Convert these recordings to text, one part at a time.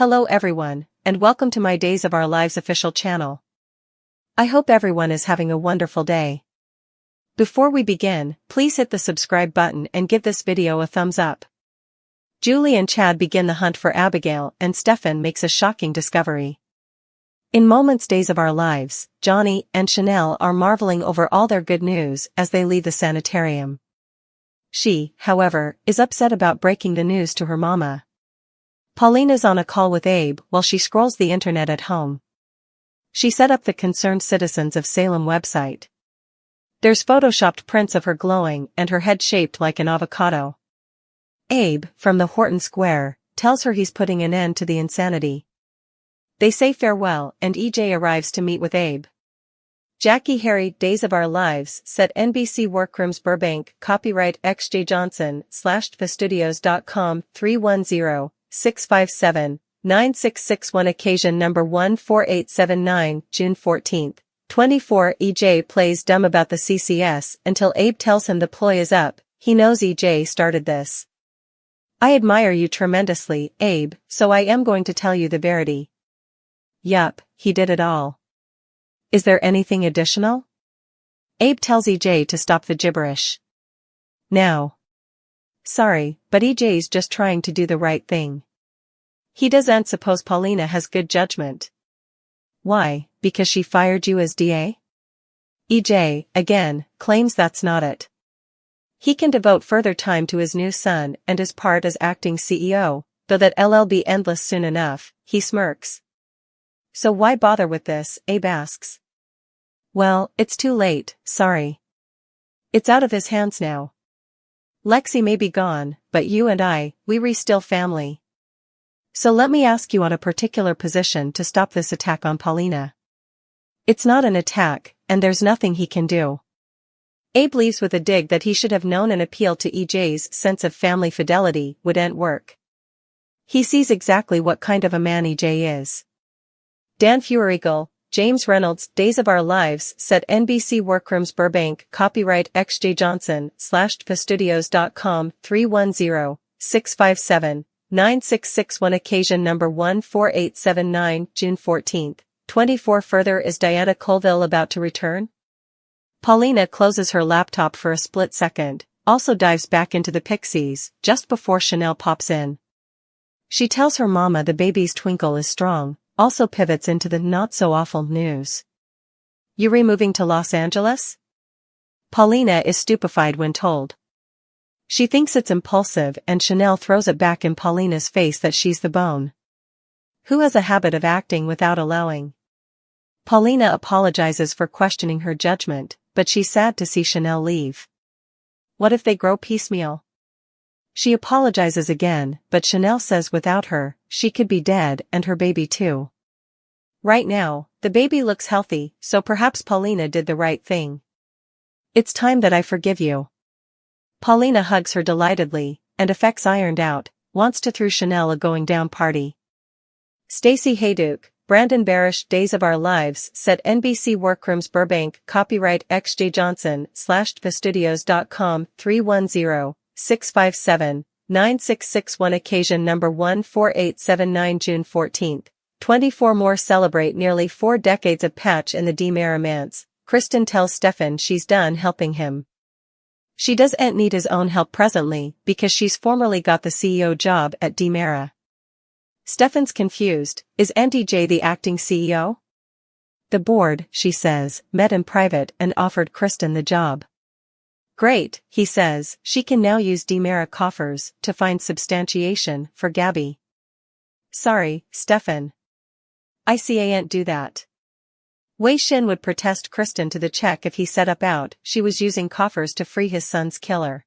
Hello everyone, and welcome to my Days of Our Lives official channel. I hope everyone is having a wonderful day. Before we begin, please hit the subscribe button and give this video a thumbs up. Julie and Chad begin the hunt for Abigail and Stefan makes a shocking discovery. In moments Days of Our Lives, Johnny and Chanel are marveling over all their good news as they leave the sanitarium. She, however, is upset about breaking the news to her mama. Paulina's on a call with Abe while she scrolls the internet at home. She set up the Concerned Citizens of Salem website. There's photoshopped prints of her glowing and her head shaped like an avocado. Abe, from the Horton Square, tells her he's putting an end to the insanity. They say farewell and EJ arrives to meet with Abe. Jackie Harry Days of Our Lives set NBC Workrooms Burbank copyright XJ Johnson /tvastudios.com 310-657-9661 occasion number 14879 June 14, 24 EJ plays dumb about the CCS until Abe tells him the ploy is up. He knows EJ started this. I admire you tremendously, Abe, so I am going to tell you the verity. Yup, he did it all. Is there anything additional? Abe tells EJ to stop the gibberish. Now. Sorry, but EJ's just trying to do the right thing. He doesn't suppose Paulina has good judgment. Why, because she fired you as DA? EJ, again, claims that's not it. He can devote further time to his new son and his part as acting CEO, though that'll be endless soon enough, he smirks. So why bother with this, Abe asks. Well, it's too late, sorry. It's out of his hands now. Lexi may be gone, but you and we're still family. So let me ask you on a particular position to stop this attack on Paulina. It's not an attack, and there's nothing he can do. Abe leaves with a dig that he should have known an appeal to EJ's sense of family fidelity wouldn't work. He sees exactly what kind of a man EJ is. Dan Feueriegel, James Reynolds Days of Our Lives set NBC Workrooms Burbank copyright XJ Johnson /tvastudios.com 310-657-9661 occasion number 14879 June 14, 24 further is Diana Colville about to return? Paulina closes her laptop for a split second, also dives back into the Pixies just before Chanel pops in. She tells her mama the baby's twinkle is strong. Also pivots into the not-so-awful news. Yuri moving to Los Angeles? Paulina is stupefied when told. She thinks it's impulsive and Chanel throws it back in Paulina's face that she's the bone. Who has a habit of acting without allowing? Paulina apologizes for questioning her judgment, but she's sad to see Chanel leave. What if they grow piecemeal? She apologizes again, but Chanel says without her, she could be dead and her baby too. Right now, the baby looks healthy, so perhaps Paulina did the right thing. It's time that I forgive you. Paulina hugs her delightedly, and effects ironed out, wants to throw Chanel a going down party. Stacey Hayduke, Brandon Barish Days of Our Lives set NBC Workrooms Burbank copyright XJ Johnson /tvastudios.com 310-657-9661 occasion number 14879 June 14, 24 more celebrate nearly 4 decades of patch in the DiMera. Kristen tells Stefan she's done helping him. She doesn't need his own help presently because she's formerly got the CEO job at DiMera. Stefan's confused, is EJ the acting CEO? The board, she says, met in private and offered Kristen the job. Great, he says, she can now use DiMera coffers to find substantiation for Gabby. Sorry, Stefan. I can't do that. Wei Shin would protest Kristen to the check if he set up out she was using coffers to free his son's killer.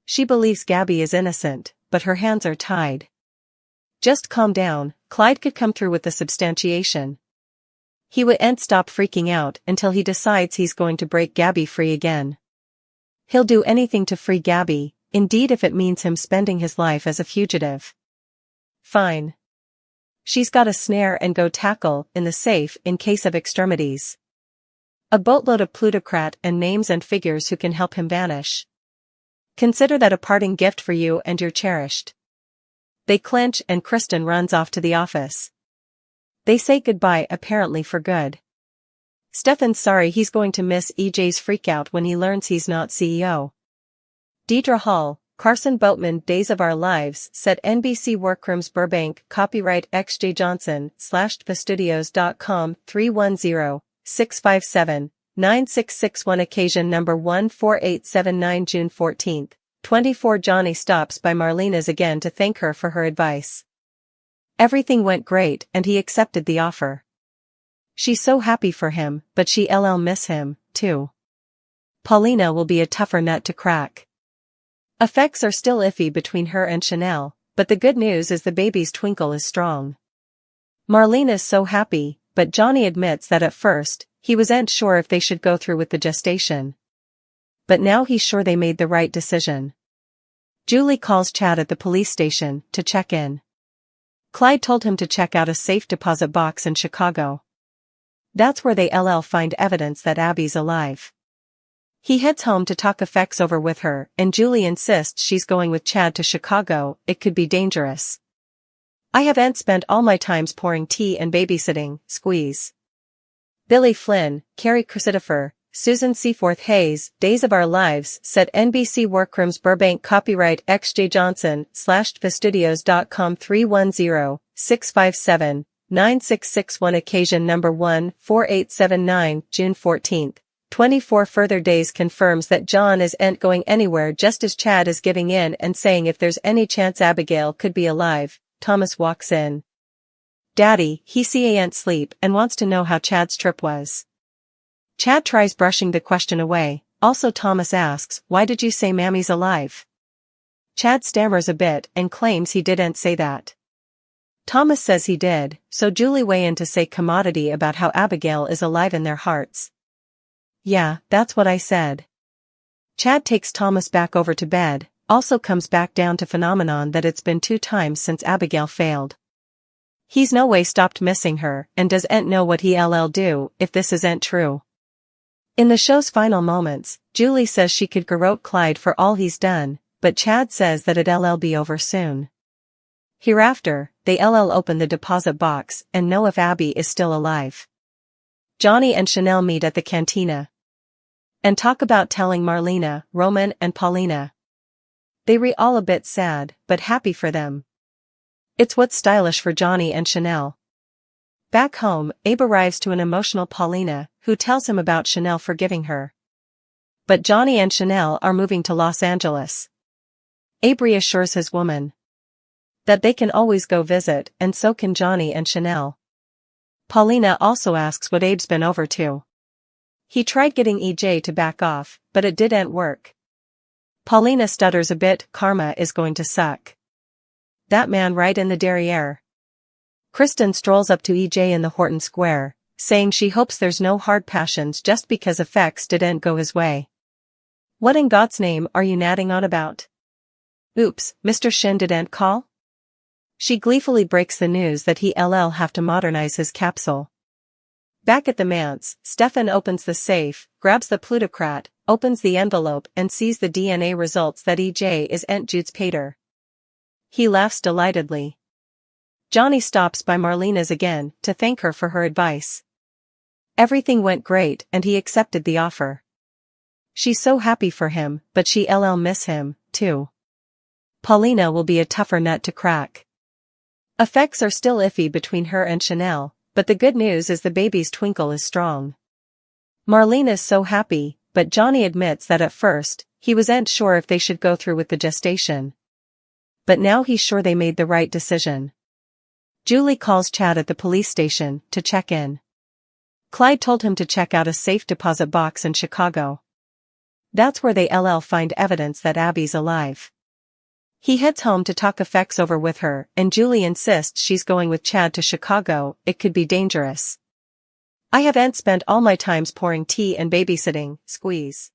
She believes Gabby is innocent, but her hands are tied. Just calm down, Clyde could come through with the substantiation. He wouldn't stop freaking out until he decides he's going to break Gabby free again. He'll do anything to free Gabby, indeed if it means him spending his life as a fugitive. Fine. She's got a snare and go tackle in the safe in case of extremities. A boatload of plutocrat and names and figures who can help him vanish. Consider that a parting gift for you and your cherished. They clinch and Kristen runs off to the office. They say goodbye apparently for good. Stefan's sorry he's going to miss EJ's freakout when he learns he's not CEO. Deidre Hall, Carson Boatman Days of Our Lives set NBC Workrooms Burbank Copyright XJ Johnson /thestudios.com 310-657-9661 Occasion number 14879 June 14, 24 Johnny stops by Marlena's again to thank her for her advice. Everything went great and he accepted the offer. She's so happy for him, but she'll miss him, too. Paulina will be a tougher nut to crack. Effects are still iffy between her and Chanel, but the good news is the baby's twinkle is strong. Marlena's so happy, but Johnny admits that at first, he wasn't sure if they should go through with the gestation. But now he's sure they made the right decision. Julie calls Chad at the police station to check in. Clyde told him to check out a safe deposit box in Chicago. That's where they'll find evidence that Abby's alive. He heads home to talk effects over with her, and Julie insists she's going with Chad to Chicago. It could be dangerous. I haven't spent all my times pouring tea and babysitting, squeeze. Billy Flynn, Carrie Christopher, Susan Seaforth Hayes, Days of Our Lives set NBC Workrooms Burbank Copyright XJ Johnson /thestudios.com 310-657-9661 Occasion number 14879 June 14, 24 Further days confirms that John isn't going anywhere just as Chad is giving in and saying if there's any chance Abigail could be alive. Thomas walks in. Daddy, he ain't sleep and wants to know how Chad's trip was. Chad tries brushing the question away. Also Thomas asks, why did you say Mammy's alive? Chad stammers a bit and claims he didn't say that. Thomas says he did, so Julie weighs in to say commodity about how Abigail is alive in their hearts. Yeah, that's what I said. Chad takes Thomas back over to bed, also comes back down to phenomenon that it's been 2 times since Abigail failed. He's no way stopped missing her and doesn't know what he'll do if this isn't true. In the show's final moments, Julie says she could garrote Clyde for all he's done, but Chad says that it'll be over soon. Hereafter, they'll open the deposit box and know if Abby is still alive. Johnny and Chanel meet at the cantina and talk about telling Marlena, Roman and Paulina. They all a bit sad, but happy for them. It's what's stylish for Johnny and Chanel. Back home, Abe arrives to an emotional Paulina, who tells him about Chanel forgiving her. But Johnny and Chanel are moving to Los Angeles. Abe reassures his woman that they can always go visit, and so can Johnny and Chanel. Paulina also asks what Abe's been over to. He tried getting EJ to back off, but it didn't work. Paulina stutters a bit. Karma is going to suck. That man right in the derriere. Kristen strolls up to EJ in the Horton Square, saying she hopes there's no hard passions just because effects didn't go his way. What in God's name are you natting on about? Oops, Mr. Shin didn't call? She gleefully breaks the news that he'll have to modernize his capsule. Back at the manse, Stefan opens the safe, grabs the plutocrat, opens the envelope and sees the DNA results that EJ isn't Jude's pater. He laughs delightedly. Johnny stops by Marlena's again to thank her for her advice. Everything went great and he accepted the offer. She's so happy for him, but she'll miss him, too. Paulina will be a tougher nut to crack. Effects are still iffy between her and Chanel, but the good news is the baby's twinkle is strong. Marlena's so happy, but Johnny admits that at first, he wasn't sure if they should go through with the gestation. But now he's sure they made the right decision. Julie calls Chad at the police station to check in. Clyde told him to check out a safe deposit box in Chicago. That's where they'll find evidence that Abby's alive. He heads home to talk effects over with her, and Julie insists she's going with Chad to Chicago. It could be dangerous. I haven't spent all my times pouring tea and babysitting, squeeze.